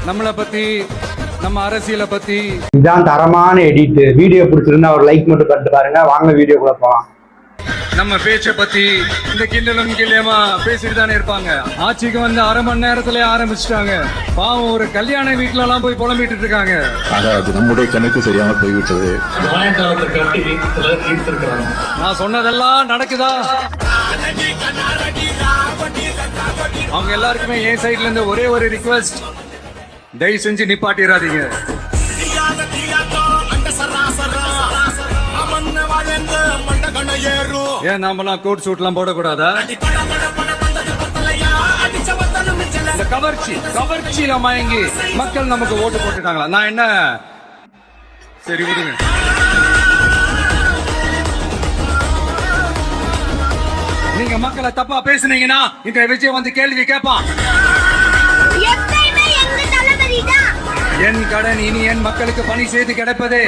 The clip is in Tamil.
நம்மளை பத்தி, நம்ம அரசியலை பத்தி. இதான் தரமான எடிட். வீடியோ பிடிச்சிருந்தா ஒரு லைக் மட்டும் பண்ணிட்டு பாருங்க. வாங்க வீடியோக்குள்ள போலாம். நம்ம பேச்சை பத்தி இந்த கிண்டலும் கிள்ளியமா பேசிட்டு தானே இருப்பாங்க. ஆட்சிக்கு வந்து 1/2 மணி நேரத்துல ஆரம்பிச்சுட்டாங்க. பாவம், ஒரு கல்யாண வீட்டுல எல்லாம் போய் புலம்பிட்டு இருக்காங்க. அதாவது நம்முடைய கணக்கு சரியாக போய்விட்டது. நான் சொன்னதெல்லாம் நடக்குதா? அவங்க எல்லாருக்குமே என் சைட்ல இருந்து ஒரே ஒரு ரிக்வெஸ்ட், தயவு செஞ்சு நிப்பாட்டிடாதீங்க. ஏன் நாமெல்லாம் கோட் சூட் எல்லாம் போடக்கூடாதா? இந்த கவர்ச்சியில மயங்கி மக்கள் நமக்கு ஓட்டு போட்டுட்டாங்களா? நான் என்ன, சரி விடுங்க. நீங்க மக்களை தப்பா பேசுனீங்கன்னா இந்த விஜய் வந்து கேள்வி கேட்பான். என் கடன் இனி என் மக்களுக்கு பணி செய்து கிடைப்பதே